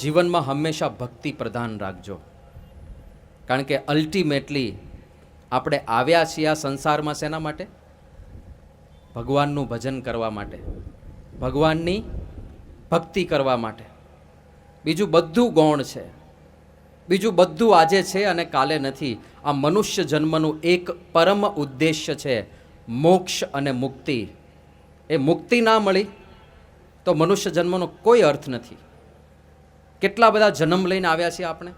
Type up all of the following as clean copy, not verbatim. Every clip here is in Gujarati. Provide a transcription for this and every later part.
જીવનમાં હંમેશા ભક્તિ પ્રધાન રાખજો. કારણ કે અલ્ટિમેટલી આપણે આવ્યા છીએ આ સંસારમાં શેના માટે? ભગવાનનું ભજન કરવા માટે, ભગવાનની ભક્તિ કરવા માટે. બીજું બધું ગૌણ છે, બીજું બધું આજે છે અને કાલે નથી. આ મનુષ્ય જન્મનું એક પરમ ઉદ્દેશ્ય છે મોક્ષ અને મુક્તિ. એ મુક્તિ ના મળી તો મનુષ્ય જન્મનો કોઈ અર્થ નથી. કેટલા બધા જન્મ લઈને આવ્યા છીએ આપણે.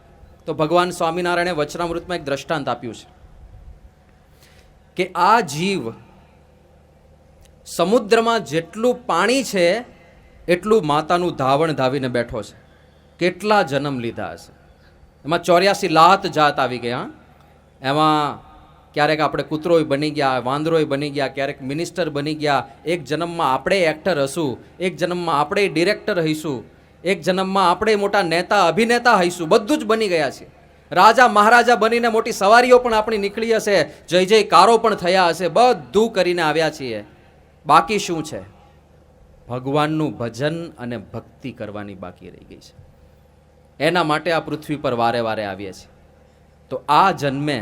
તો ભગવાન સ્વામિનારાયણે વચનામૃતમાં એક દ્રષ્ટાંત આપ્યું છે કે આ જીવ સમુદ્રમાં જેટલું પાણી છે એટલું માતાનું ધાવણ ધાવીને બેઠો છે. કેટલા જન્મ લીધા હશે. એમાં 84 લાત જાત આવી ગયા. એમાં ક્યારેક આપણે કૂતરોય બની ગયા, વાંદરોય બની ગયા, ક્યારેક મિનિસ્ટર બની ગયા. એક જન્મમાં આપણે એક્ટર હશું, એક જન્મમાં આપણે ડિરેક્ટર હઈશું, એક જન્મમાં આપણે મોટા નેતા અભિનેતા હઈશું. બધું જ બની ગયા છે. રાજા મહારાજા બનીને મોટી સવારીઓ પણ આપણી નીકળી હશે, જય જયકારો પણ થયા હશે. બધું કરીને આવ્યા છીએ. બાકી શું છે? ભગવાનનું ભજન અને ભક્તિ કરવાની બાકી રહી ગઈ છે. એના માટે આ પૃથ્વી પર વારે વારે આવીએ છીએ. તો આ જન્મે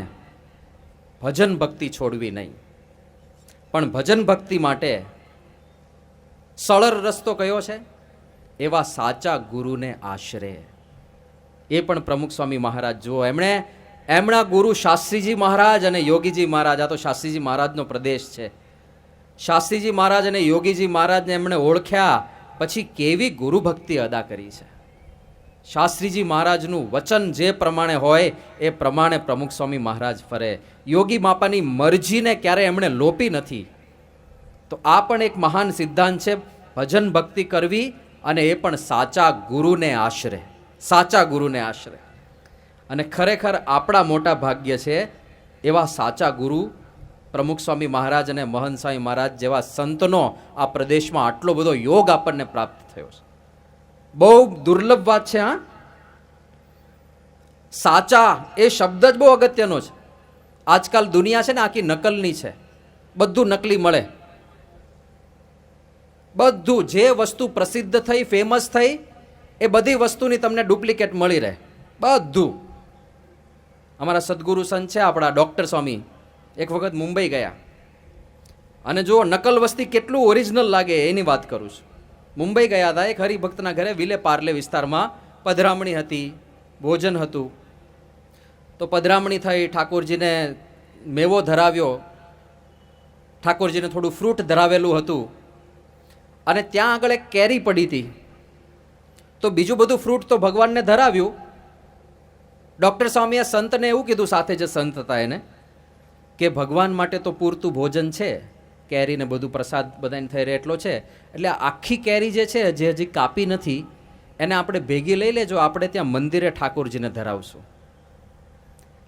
ભજન ભક્તિ છોડવી નહીં. પણ ભજન ભક્તિ માટે સરળ રસ્તો કયો છે? એવા સાચા ગુરુને આશરે. એ પણ પ્રમુખ સ્વામી મહારાજ જુઓ, એમના ગુરુ શાસ્ત્રીજી મહારાજ અને યોગીજી મહારાજ. આ તો શાસ્ત્રીજી મહારાજનો પ્રદેશ છે. શાસ્ત્રીજી મહારાજ અને યોગીજી મહારાજને એમણે ઓળખ્યા પછી કેવી ગુરુ ભક્તિ અદા કરી છે. શાસ્ત્રીજી મહારાજનું વચન જે પ્રમાણે હોય એ પ્રમાણે પ્રમુખ સ્વામી મહારાજ ફરે. યોગી માપાની મરજીને ક્યારે એમણે લોપી નથી. તો આ પણ એક મહાન સિદ્ધાંત છે, ભજન ભક્તિ કરવી, અને એ પણ સાચા ગુરુને આશરે. સાચા ગુરુને આશરે. અને ખરેખર આપણા મોટા ભાગ્ય છે એવા સાચા ગુરુ પ્રમુખ સ્વામી મહારાજ અને મહંત સ્વામી મહારાજ જેવા સંતનો આ પ્રદેશમાં આટલો બધો યોગ આપણને પ્રાપ્ત થયો છે. બહુ દુર્લભ વાત છે. હા, સાચા એ શબ્દ જ બહુ અગત્યનો છે. આજકાલ દુનિયા છે ને આખી નકલની છે. બધું નકલી મળે. બધું જે વસ્તુ પ્રસિદ્ધ થઈ, ફેમસ થઈ, એ બધી વસ્તુની તમને ડુપ્લિકેટ મળી રહે. બધું. અમારા સદગુરુ સંત છે આપણા ડૉક્ટર સ્વામી, એક વખત મુંબઈ ગયા અને જુઓ નકલ વસ્તી કેટલું ઓરિજિનલ લાગે એની વાત કરું છું. મુંબઈ ગયા હતા. એક હરિભક્તના ઘરે વિલે પાર્લે વિસ્તારમાં પધરામણી હતી, ભોજન હતું. તો પધરામણી થઈ, ઠાકોરજીને મેવો ધરાવ્યો, ઠાકોરજીને થોડું ફ્રૂટ ધરાવેલું હતું, અને ત્યાં આગળ એક કેરી પડી હતી. તો બીજું બધું ફ્રૂટ તો ભગવાનને ધરાવ્યું. ડૉક્ટર સ્વામીએ સંતને એવું કીધું, સાથે જે સંત હતા એને, કે ભગવાન માટે તો પૂરતું ભોજન છે, કેરીને બધું પ્રસાદ બધાને થઈ રહે એટલો છે, એટલે આખી કેરી જે છે જે હજી કાપી નથી એને આપણે ભેગી લઈ લેજો, આપણે ત્યાં મંદિરે ઠાકોરજીને ધરાવશું.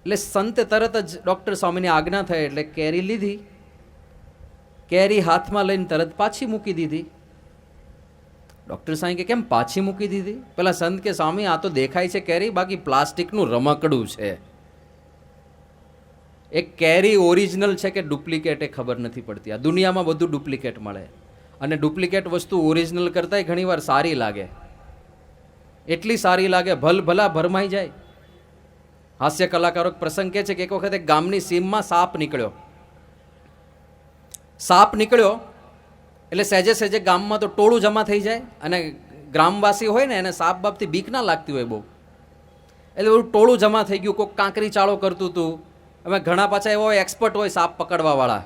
એટલે સંતે તરત જ ડૉક્ટર સ્વામીની આજ્ઞા થઈ એટલે કેરી લીધી. કેરી હાથમાં લઈને તરત પાછી મૂકી દીધી. ડૉક્ટર સ્વામી કે કેમ પાછી મૂકી દીધી? પેલા સંત કે સ્વામી આ તો દેખાય છે કેરી, બાકી પ્લાસ્ટિકનું રમકડું છે. એક કેરી ઓરિજિનલ છે કે ડુપ્લિકેટ એ ખબર નથી પડતી. આ દુનિયામાં બધું ડુપ્લિકેટ મળે, અને ડુપ્લિકેટ વસ્તુ ઓરિજિનલ કરતાંય ઘણીવાર સારી લાગે. એટલી સારી લાગે ભલા ભરમાઈ જાય. હાસ્ય કલાકારો પ્રસંગ કહે છે કે એક વખત એક ગામની સીમમાં સાપ નીકળ્યો. સાપ નીકળ્યો એટલે સહેજે સહેજે ગામમાં તો ટોળું જમા થઈ જાય, અને ગ્રામવાસી હોય ને એને સાપ બાપથી બીક ના લાગતી હોય બહુ, એટલે બધું ટોળું જમા થઈ ગયું. કોઈક કાંકરી ચાળો કરતું હતું. અમે ઘણા પાછા એવો એક્સપર્ટ હોય સાપ પકડવાવાળા,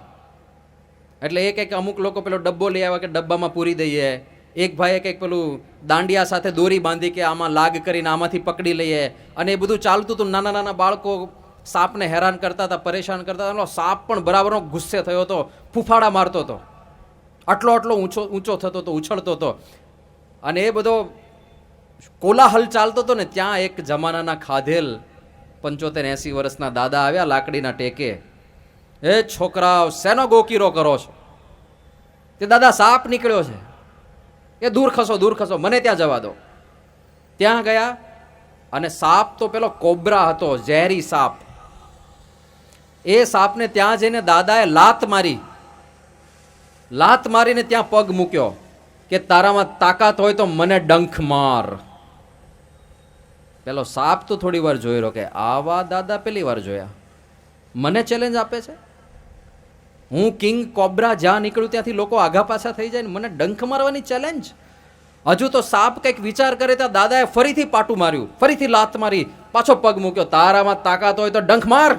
એટલે એક અમુક લોકો પેલો ડબ્બો લઈ આવ્યા કે ડબ્બામાં પૂરી દઈએ. એક ભાઈએ કંઈક પેલું દાંડિયા સાથે દોરી બાંધી કે આમાં લાગ કરીને આમાંથી પકડી લઈએ, અને એ બધું ચાલતું હતું. નાના નાના બાળકો સાપને હેરાન કરતા હતા, પરેશાન કરતા હતા. સાપ પણ બરાબરનો ગુસ્સે થયો હતો, ફૂફાડા મારતો હતો, આટલો ઊંચો થતો હતો, ઉછળતો હતો, અને એ બધો કોલાહલ ચાલતો હતો ને ત્યાં એક જમાનાના ખાધેલ 75-80 વર્ષના દાદા આવ્યા લાકડીના ટેકે. એ છોકરાઓ શેનો ગોકીરો કરો છો? તે દાદા સાપ નીકળ્યો છે. એ દૂર ખસો, મને ત્યાં જવા દો. ત્યાં ગયા અને સાપ તો પેલો કોબ્રા હતો, ઝેરી સાપ. એ સાપને ત્યાં જઈને દાદાએ લાત મારીને ત્યાં પગ મૂક્યો કે તારામાં તાકાત હોય તો મને ડંખ માર. પેલો સાપ તો થોડી વાર જોઈ રહ્યો કે આવા દાદા પહેલી વાર જોયા, મને ચેલેન્જ આપે છે. હું કિંગ કોબ્રા જ્યાં નીકળું ત્યાંથી લોકો આઘા પાછા થઈ જાય ને મને ડંખ મારવાની ચેલેન્જ. હજુ તો સાપ કંઈક વિચાર કરે ત્યાં દાદાએ ફરીથી પાટું માર્યું, ફરીથી લાત મારી, પાછો પગ મૂક્યો. તારામાં તાકાત હોય તો ડંખ માર.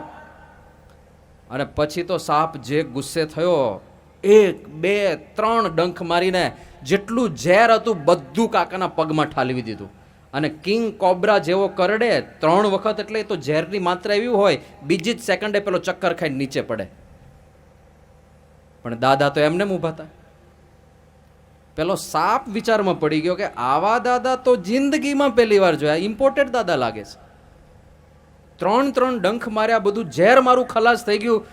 અને પછી તો સાપ જે ગુસ્સે થયો, 1 2 3 ડંખ મારીને જેટલું ઝેર હતું બધું કાકાના પગમાં ઠાલવી દીધું. અને કિંગ કોબ્રા જેવો કરડે 3 વખત એટલે તો ઝેરની માત્રા એવી હોય બીજી જ સેકન્ડે પેલો ચક્કર ખાઈને નીચે પડે. પણ દાદા તો એમને ઊભા હતા. પેલો સાપ વિચારમાં પડી ગયો કે આવા દાદા તો જિંદગીમાં પહેલી વાર જોયા, ઇમ્પોર્ટેડ દાદા લાગે છે. 3 ડંખ માર્યા, બધું ઝેર મારું ખલાસ થઈ ગયું,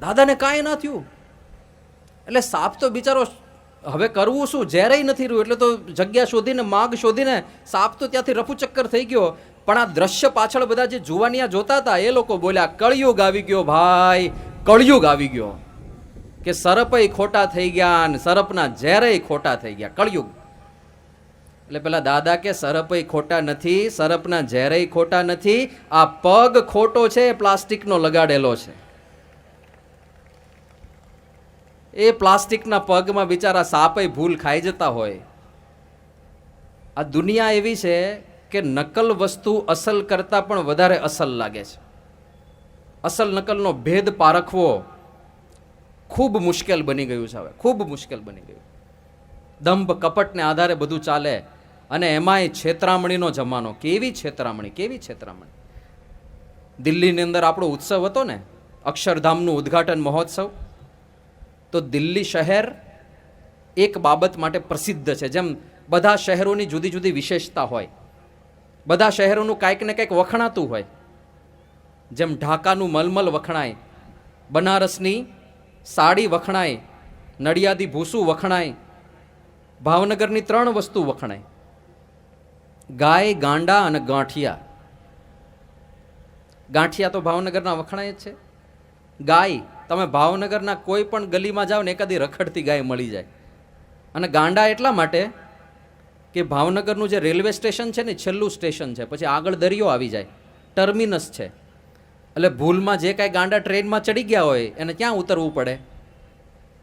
દાદાને કાંઈ ના થયું. એટલે સાપ તો બિચારો હવે કરવું શું, ઝેરેય નથી રહ્યું, એટલે તો જગ્યા શોધીને માગ શોધીને સાપ તો ત્યાંથી રફુ ચક્કર થઈ ગયો. પણ આ દ્રશ્ય પાછળ બધા જે જુવાનિયા જોતા હતા એ લોકો બોલ્યા કળિયુગ આવી ગયો ભાઈ, કળિયુગ આવી ગયો. કે સરપય ખોટા થઈ ગયા અને સરપના ઝેરેય ખોટા થઈ ગયા, કળિયુગ. એટલે પેલા દાદા કે સરપય ખોટા નથી, સરપના ઝેરેય ખોટા નથી, આ પગ ખોટો છે, પ્લાસ્ટિકનો લગાડેલો છે. એ પ્લાસ્ટિકના પગમાં બિચારા સાપય ભૂલ ખાઈ જતા હોય. આ દુનિયા એવી છે કે નકલ વસ્તુ અસલ કરતાં પણ વધારે અસલ લાગે છે. અસલ નકલનો ભેદ પારખવો ખૂબ મુશ્કેલ બની ગયું છે હવે, ખૂબ મુશ્કેલ બની ગયું. દંભ કપટને આધારે બધું ચાલે અને એમાંય છેતરામણીનો જમાનો. કેવી છેતરામણી, કેવી છેતરામણી. દિલ્હીની અંદર આપણો ઉત્સવ હતો ને, અક્ષરધામનું ઉદ્ઘાટન મહોત્સવ. તો દિલ્હી શહેર એક બાબત માટે પ્રસિદ્ધ છે. જેમ બધા શહેરોની જુદી જુદી વિશેષતા હોય, બધા શહેરોનું કાંઈક ને કંઈક વખણાતું હોય. જેમ ઢાકાનું મલમલ વખણાય, બનારસની સાડી વખણાય, નડિયાદી ભૂસું વખણાય, ભાવનગરની 3 વસ્તુ વખણાય: ગાય, ગાંડા અને ગાંઠિયા. ગાંઠિયા તો ભાવનગરના વખણાય જ છે. ગાય તમે ભાવનગરના કોઈ પણ ગલીમાં જાઓ ને એકાદી રખડતી ગાય મળી જાય. અને ગાંડા એટલા માટે કે ભાવનગરનું જે રેલવે સ્ટેશન છે ને છેલ્લું સ્ટેશન છે, પછી આગળ દરિયો આવી જાય, ટર્મિનસ છે. એટલે ભૂલમાં જે કાંઈ ગાંડા ટ્રેનમાં ચડી ગયા હોય એને ક્યાં ઉતરવું પડે?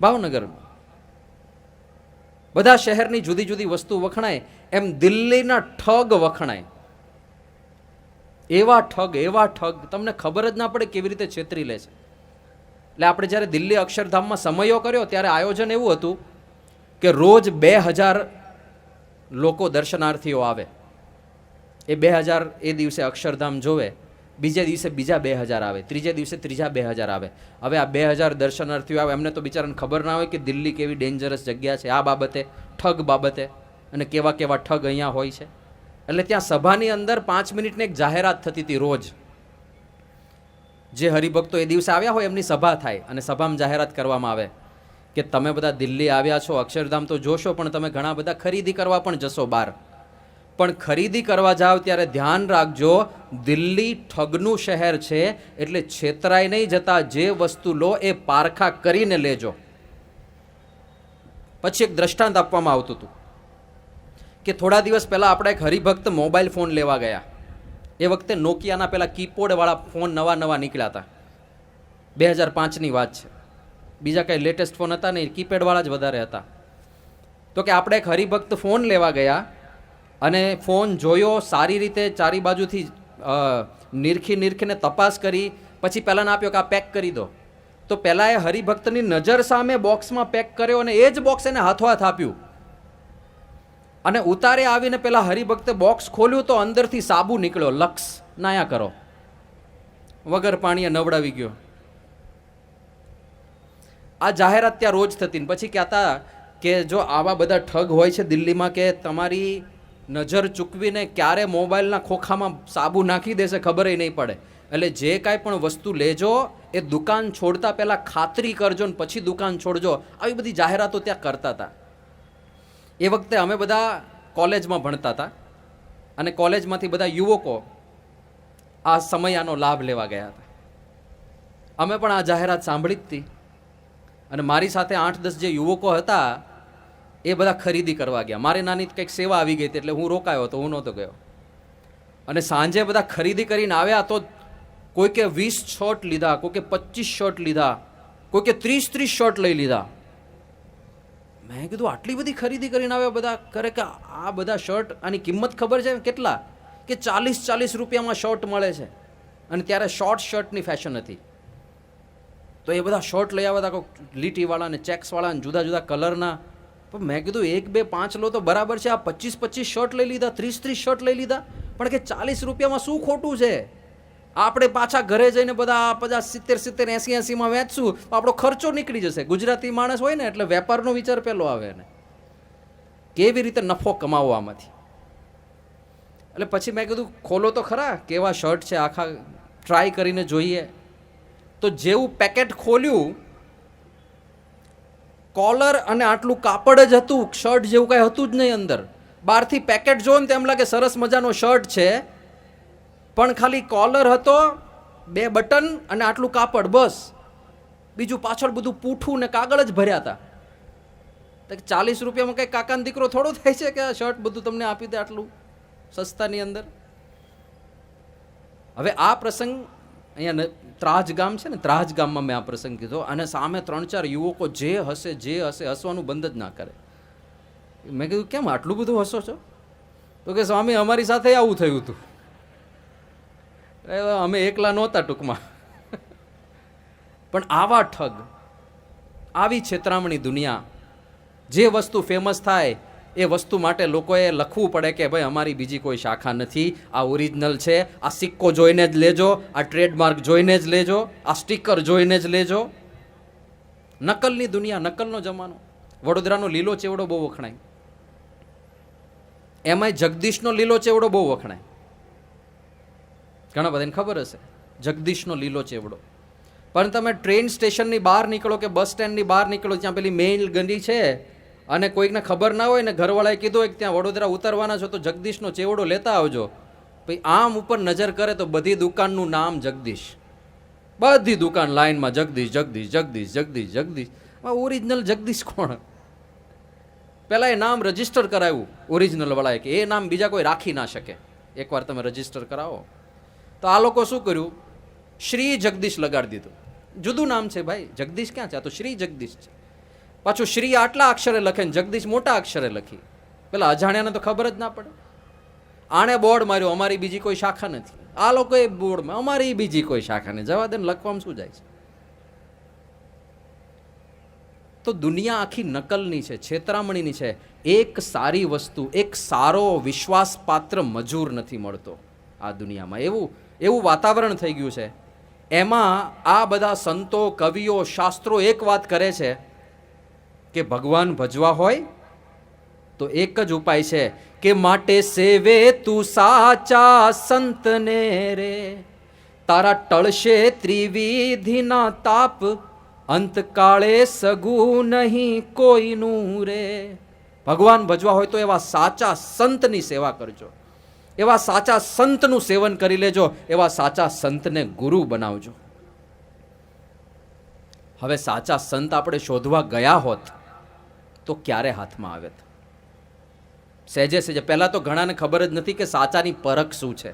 ભાવનગરમાં. બધા શહેરની જુદી જુદી વસ્તુ વખણાય, એમ દિલ્હીના ઠગ વખણાય. એવા ઠગ તમને ખબર જ ના પડે કેવી રીતે છેતરી લે છે. એટલે આપણે જ્યારે દિલ્હી અક્ષરધામમાં સમયો કર્યો ત્યારે આયોજન એવું હતું કે રોજ 2000 લોકો દર્શનાર્થીઓ આવે. એ 2000 એ દિવસે અક્ષરધામ જોવે, બીજે દિવસે બીજા 2000 આવે, ત્રીજે દિવસે ત્રીજા 2000 આવે. હવે આ 2000 દર્શનાર્થીઓ આવે, એમને તો બિચારાને ખબર ના હોય કે દિલ્હી કેવી ડેન્જરસ જગ્યા છે આ બાબતે, ઠગ બાબતે, અને કેવા કેવા ઠગ અહીંયા હોય છે. એટલે ત્યાં સભાની અંદર 5 મિનિટની એક જાહેરાત થતી હતી રોજ. જે હરિભક્તો એ દિવસે આવ્યા હોય એમની સભા થાય અને સભામાં જાહેરાત કરવામાં આવે કે તમે બધા દિલ્હી આવ્યા છો, અક્ષરધામ તો જોશો, પણ તમે ઘણા બધા ખરીદી કરવા પણ જશો બહાર. પણ ખરીદી કરવા જાઓ ત્યારે ધ્યાન રાખજો, દિલ્હી ઠગનું શહેર છે, એટલે છેતરાઈ નહીં જતા. જે વસ્તુ લો એ પારખા કરીને લેજો. પછી એક દ્રષ્ટાંત આપવામાં આવતું હતું કે થોડા દિવસ પહેલા આપણે એક હરિભક્ત મોબાઈલ ફોન લેવા ગયા. એ વખતે નોકિયાના પેલા કીપોર્ડવાળા ફોન નવા નીકળ્યા હતા. 2005ની વાત છે. બીજા કંઈ લેટેસ્ટ ફોન હતા નહીં, કીપેડવાળા જ વધારે હતા. તો કે આપણે એક હરિભક્ત ફોન લેવા ગયા અને ફોન જોયો, સારી રીતે ચારી બાજુથી નીરખીને તપાસ કરી, પછી પહેલાં આપ્યો કે આ પેક કરી દો. તો પહેલાં એ હરિભક્તની નજર સામે બોક્સમાં પેક કર્યો અને એ જ બોક્સ એને હાથોહાથ આપ્યું. અને ઉતારે આવીને પેલા હરિભક્તે બોક્સ ખોલ્યું તો અંદરથી સાબુ નીકળ્યો. લક્ષ નાયા કરો, વગર પાણીએ નવડાવી ગયો. આ જાહેરાત ત્યાં રોજ થતી. પછી કહેતા કે જો આવા બધા ઠગ હોય છે દિલ્હીમાં કે તમારી નજર ચૂકવીને ક્યારે મોબાઈલના ખોખામાં સાબુ નાખી દેશે ખબર નહીં પડે. એટલે જે કાંઈ પણ વસ્તુ લેજો એ દુકાન છોડતા પહેલાં ખાતરી કરજો ને પછી દુકાન છોડજો. આવી બધી જાહેરાતો ત્યાં કરતા હતા. એ વખતે અમે બધા કોલેજમાં ભણતા હતા અને કોલેજમાંથી બધા યુવકો આ સમયાનો લાભ લેવા ગયા હતા. અમે પણ આ જાહેરાત સાંભળી જ હતી અને મારી સાથે 8-10 જે યુવકો હતા એ બધા ખરીદી કરવા ગયા. મારે નાની કંઈક સેવા આવી ગઈ હતી એટલે હું રોકાયો હતો, હું નહોતો ગયો. અને સાંજે બધા ખરીદી કરીને આવ્યા તો કોઈકે 20 શર્ટ લીધા, કોઈકે 25 શર્ટ લીધા, કોઈકે 30 શર્ટ લઈ લીધા. મેં કીધું આટલી બધી ખરીદી કરીને આવ્યા બધા કરે કે આ બધા શર્ટ આની કિંમત ખબર છે કેટલા? કે 40 રૂપિયામાં શર્ટ મળે છે. અને ત્યારે શોર્ટ શર્ટની ફેશન હતી. તો એ બધા શર્ટ લઈ આવ્યા હતા, કોઈ લીટીવાળા ને ચેક્સવાળા ને જુદા જુદા કલરના. પણ મેં કીધું 1, 2, 5 લો તો બરાબર છે, આ 25 શર્ટ લઈ લીધા, 30 શર્ટ લઈ લીધા. પણ કે 40 રૂપિયામાં શું ખોટું છે? આપણે પાછા ઘરે જઈને બધા 50, 70, 80માં વેચશું તો આપણો ખર્ચો નીકળી જશે. ગુજરાતી માણસ હોય ને એટલે વેપારનો વિચાર પહેલો આવે ને કેવી રીતે નફો કમાવો આમાંથી. એટલે પછી મેં કીધું ખોલો તો ખરા કેવા શર્ટ છે, આખા ટ્રાય કરીને જોઈએ. તો જેવું પેકેટ ખોલ્યું, કોલર અને આટલું કાપડ જ હતું, શર્ટ જેવું કાંઈ હતું જ નહીં અંદર. બહારથી પેકેટ જોવો ને તેમ લાગે સરસ મજાનો શર્ટ છે, પણ ખાલી કોલર હતો, 2 બટન અને આટલું કાપડ, બસ. બીજું પાછળ બધું પૂઠું ને કાગળ જ ભર્યા હતા. 40 રૂપિયામાં કંઈ કાકાનો દીકરો થોડો થાય છે કે આ શર્ટ બધું તમને આપી દે આટલું સસ્તાની અંદર. હવે આ પ્રસંગ અહીંયા ત્રાજ ગામ છે ને, ત્રાજ ગામમાં મેં આ પ્રસંગ કીધો. અને સામે 3-4 યુવકો જે હશે હસવાનું બંધ જ ના કરે. મેં કીધું કેમ આટલું બધું હસો છો? તો કે સ્વામી અમારી સાથે આવું થયું હતું. અમે એકલા નહોતા ટૂંકમાં. પણ આવા ઠગ, આવી છેતરામણી દુનિયા. જે વસ્તુ ફેમસ થાય એ વસ્તુ માટે લોકોએ લખવું પડે કે ભાઈ અમારી બીજી કોઈ શાખા નથી, આ ઓરિજિનલ છે, આ સિક્કો જોઈને જ લેજો, આ ટ્રેડમાર્ક જોઈને જ લેજો, આ સ્ટીકર જોઈને જ લેજો. નકલની દુનિયા, નકલનો જમાનો. વડોદરાનો લીલો ચેવડો બહુ વખણાય, એમાંય જગદીશનો લીલો ચેવડો બહુ વખણાય. ઘણા બધાને ખબર હશે જગદીશનો લીલો ચેવડો. પણ તમે ટ્રેન સ્ટેશનની બહાર નીકળો કે બસ સ્ટેન્ડની બહાર નીકળો, ત્યાં પેલી મેઇલ ગંદી છે અને કોઈકને ખબર ના હોય ને ઘરવાળાએ કીધું હોય કે ત્યાં વડોદરા ઉતરવાના છો તો જગદીશનો ચેવડો લેતા આવજો. પછી આમ ઉપર નજર કરે તો બધી દુકાનનું નામ જગદીશ, બધી દુકાન લાઈનમાં જગદીશ જગદીશ જગદીશ જગદીશ જગદીશ. ઓરિજિનલ જગદીશ કોણ? પહેલાં એ નામ રજીસ્ટર કરાવ્યું ઓરિજિનલ વાળાએ કે એ નામ બીજા કોઈ રાખી ના શકે, એકવાર તમે રજીસ્ટર કરાવો. તો આ લોકો શું કર્યું, શ્રી જગદીશ લગાડી દીધું. જુદું નામ છે ભાઈ, જગદીશ ક્યાં છે? આ તો શ્રી જગદીશ છે. પાછું શ્રી આટલા અક્ષરે લખે ને જગદીશ મોટા અક્ષરે લખી. પેલા અજાણ્યાને તો ખબર જ ના પડે. આણે બોર્ડ માર્યો અમારી બીજી કોઈ શાખા નથી, આ લોકોએ બોર્ડમાં અમારી બીજી કોઈ શાખા નહીં. જવા દે ને, લખવામાં શું જાય છે? તો દુનિયા આખી નકલની છે, છેતરામણીની છે. એક સારી વસ્તુ, એક સારો વિશ્વાસપાત્ર મજૂર નથી મળતો આ દુનિયામાં. એવું વાતાવરણ થઈ ગયું છે. એમાં આ બધા સંતો, કવિઓ, શાસ્ત્રો એક વાત કરે છે કે ભગવાન ભજવા હોય તો એક જ ઉપાય છે કે માટે સેવે તું સાચા સંતને રે, તારા ટળશે ત્રિવિધિના તાપ, અંતકાળે સગું નહીં કોઈનું રે. ભગવાન ભજવા હોય તો એવા સાચા સંતની સેવા કરજો, એવા સાચા સંતનું સેવન કરી લેજો, એવા સાચા સંતને ગુરુ બનાવજો. હવે સાચા સંત આપણે શોધવા ગયા હોત તો ક્યારે હાથમાં આવે? સહેજે પહેલા તો ઘણાને ખબર જ નથી કે સાચાની પરખ શું છે.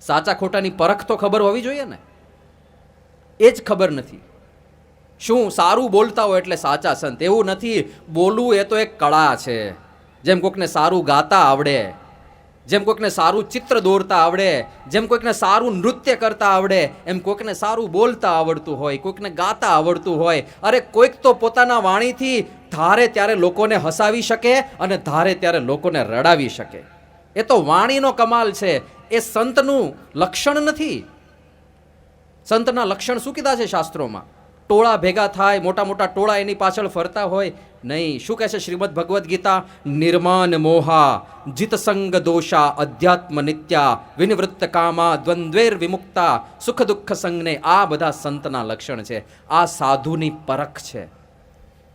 સાચા ખોટાની પરખ તો ખબર હોવી જોઈએ ને, એ જ ખબર નથી. શું સારું બોલતા હોય એટલે સાચા સંત? એવું નથી. બોલવું એ તો એક કળા છે. જેમ કોઈકને સારું ગાતા આવડે, જેમ કોઈકને સારું ચિત્ર દોરતા આવડે, જેમ કોઈકને સારું નૃત્ય કરતા આવડે, એમ કોઈકને સારું બોલતા આવડતું હોય, કોઈકને ગાતા આવડતું હોય. અરે કોઈક તો પોતાના વાણીથી ધારે ત્યારે લોકોને હસાવી શકે અને ધારે ત્યારે લોકોને રડાવી શકે. એ તો વાણીનો કમાલ છે, એ સંતનું લક્ષણ નથી. સંતના લક્ષણ શું કીધા છે શાસ્ત્રોમાં? ટોળા ભેગા થાય, મોટા મોટા ટોળા એની પાછળ ફરતા હોય નહીં. શું કહે છે શ્રીમદ ભગવદ્ ગીતા? નિર્માન મોહા જીત સંગ દોષા અધ્યાત્મ નિત્યા વિનિવૃત્ત કામા દ્વંદ્વેર વિમુક્તા સુખ દુઃખ સંગને. આ બધા સંતના લક્ષણ છે. આ સાધુની પરખ છે,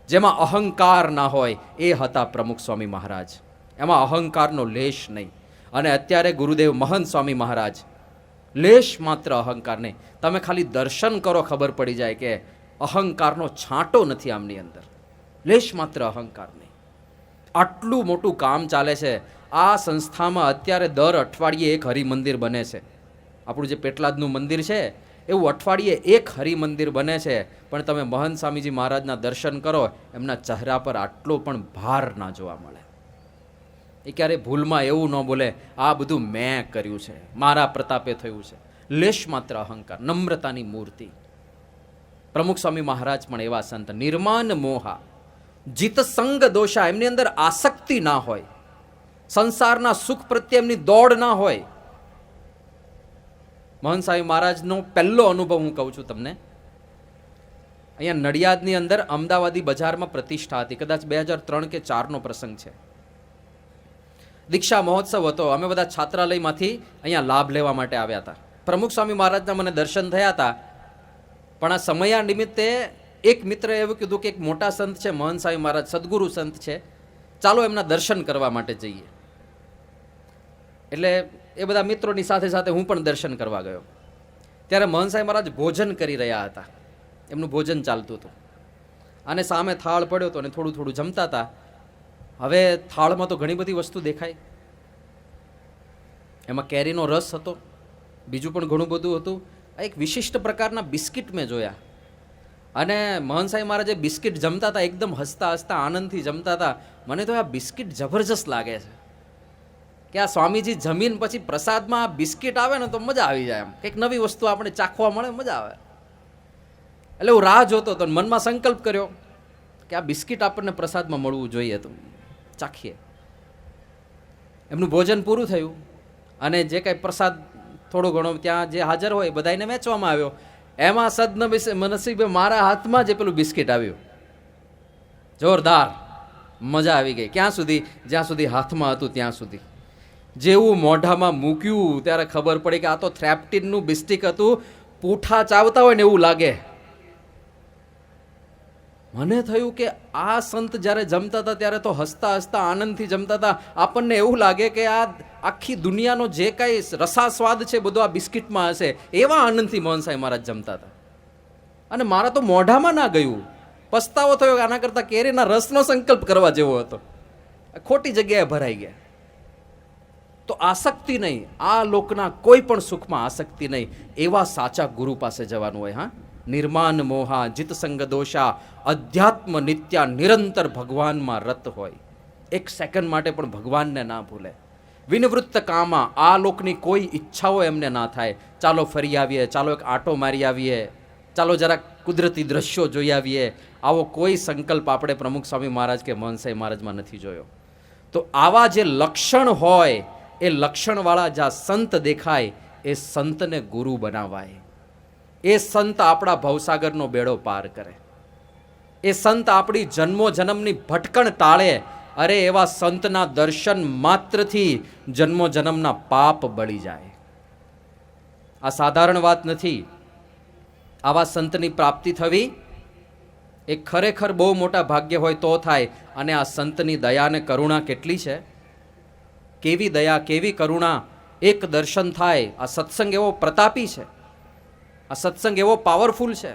જેમાં અહંકાર ના હોય. એ હતા પ્રમુખ સ્વામી મહારાજ. એમાં અહંકારનો લેશ નહીં. અને અત્યારે ગુરુદેવ મહંત સ્વામી મહારાજ, લેશ માત્ર અહંકાર નહીં. તમે ખાલી દર્શન કરો ખબર પડી જાય કે અહંકારનો છાંટો નથી આમની અંદર, લેશ માત્ર અહંકાર નહીં. આટલું મોટું કામ ચાલે છે આ સંસ્થામાં અત્યારે દર અઠવાડિયે એક હરિમંદિર બને છે. આપણું જે પેટલાદનું મંદિર છે એવું અઠવાડિયે એક હરિમંદિર બને છે. પણ તમે મહંત સ્વામીજી મહારાજના દર્શન કરો, એમના ચહેરા પર આટલો પણ ભાર ના જોવા મળે. એ ક્યારેય ભૂલમાં એવું ન બોલે આ બધું મેં કર્યું છે, મારા પ્રતાપે થયું છે. લેશ માત્ર અહંકાર, નમ્રતાની મૂર્તિ. પ્રમુખ સ્વામી મહારાજ પણ એવા સંત, નિર્માન મોહા, જીત સંગ દોષા, એમની અંદર આસક્તિ ના હોય, સંસારના સુખ પ્રત્યે એમની દોડ ના હોય. મહંત સ્વામી મહારાજનો પહેલો અનુભવ હું કહું છું તમને. અહીંયા નડિયાદની અંદર અમદાવાદી બજારમાં પ્રતિષ્ઠા હતી, કદાચ 2003 કે 4નો પ્રસંગ છે. દીક્ષા મહોત્સવ હતો. અમે બધા છાત્રાલયમાંથી અહીંયા લાભ લેવા માટે આવ્યા હતા. પ્રમુખ સ્વામી મહારાજના મને દર્શન થયા હતા. પણ આ સમયા નિમિત્તે એક મિત્રએ એવું કીધું કે એક મોટા સંત છે મહંત સ્વામી મહારાજ, સદગુરુ સંત છે, ચાલો એમના દર્શન કરવા માટે જઈએ. એટલે એ બધા મિત્રોની સાથે સાથે હું પણ દર્શન કરવા ગયો. ત્યારે મહંત સ્વામી મહારાજ ભોજન કરી રહ્યા હતા, એમનું ભોજન ચાલતું હતું અને સામે થાળ પડ્યો હતો અને થોડું થોડું જમતા હતા. હવે થાળમાં તો ઘણી બધી વસ્તુ દેખાય, એમાં કેરીનો રસ હતો, બીજું પણ ઘણું બધું હતું. એક વિશિષ્ટ પ્રકારના બિસ્કિટ મેં જોયા અને મહંત સ્વામી મહારાજે બિસ્કિટ જમતા હતા, એકદમ હસતા હસતા આનંદથી જમતા હતા. મને તો આ બિસ્કિટ જબરજસ્ત લાગે છે કે આ સ્વામીજી જમીન પછી પ્રસાદમાં આ બિસ્કિટ આવે ને તો મજા આવી જાય, એમ કંઈક નવી વસ્તુ આપણે ચાખવા મળે, મજા આવે. એટલે હું રાહ જોતો હતો, મનમાં સંકલ્પ કર્યો કે આ બિસ્કિટ આપણને પ્રસાદમાં મળવું જોઈએ, તો ચાખીએ. એમનું ભોજન પૂરું થયું અને જે કાંઈ પ્રસાદ થોડો ઘણો ત્યાં જે હાજર હોય બધાને વેચવામાં આવ્યો. એમાં સદનસીબે મારા હાથમાં જે પેલું બિસ્કિટ આવ્યું, જોરદાર મજા આવી ગઈ. ક્યાં સુધી? જ્યાં સુધી હાથમાં હતું ત્યાં સુધી. જેવું મોઢામાં મૂક્યું ત્યારે ખબર પડી કે આ તો થ્રેપ્ટીનનું બિસ્કિટ હતું. પૂઠા ચાવતા હોય ને એવું લાગે. મને થયું કે આ સંત જ્યારે જમતા હતા ત્યારે તો હસતા હસતા આનંદથી જમતા હતા. આપણને એવું લાગે કે આ આખી દુનિયાનો જે કાંઈ રસાસ્વાદ છે બધો આ બિસ્કિટમાં હશે, એવા આનંદથી મહંત સ્વામી મહારાજ જમતા હતા. અને મારા તો મોઢામાં ના ગયું. પસ્તાવો થયો કે આના કરતાં કેરીના રસનો સંકલ્પ કરવા જેવો હતો. ખોટી જગ્યાએ ભરાઈ ગયા. તો આસક્તિ નહીં, આ લોકના કોઈ પણ સુખમાં આસક્તિ નહીં. એવા સાચા ગુરુ પાસે જવાનું હોય. હા, નિર્માન મોહા, જીત સંગ દોષા, અધ્યાત્મ નિત્યા, નિરંતર ભગવાનમાં રત હોય. એક સેકન્ડ માટે પણ ભગવાનને ના ભૂલે. વિનિવૃત્ત કામા, આ લોકની કોઈ ઈચ્છાઓ એમને ના થાય. ચાલો ફરી આવીએ, ચાલો એક આંટો મારી આવીએ, ચાલો જરા કુદરતી દ્રશ્યો જોઈ આવીએ. આવો કોઈ સંકલ્પ આપણે પ્રમુખ સ્વામી મહારાજ કે મહંત સ્વામી મહારાજમાં નથી જોયો. તો આવા જે લક્ષણ હોય, એ લક્ષણવાળા જ્યાં સંત દેખાય એ સંતને ગુરુ બનાવાય. એ સંત આપણા ભવસાગરનો બેડો પાર કરે. એ સંત આપણી જન્મો જન્મની ભટકણ ટાળે. અરે એવા સંતના દર્શન માત્રથી જન્મો જન્મના પાપ બળી જાય. આ સાધારણ વાત નથી. આવા સંતની પ્રાપ્તિ થવી એ ખરેખર બહુ મોટા ભાગ્ય હોય તો થાય. અને આ સંતની દયા અને કરુણા કેટલી છે, કેવી દયા, કેવી કરુણા. એક દર્શન થાય. આ સત્સંગ એવો પ્રતાપી છે, આ સત્સંગ એવો પાવરફુલ છે.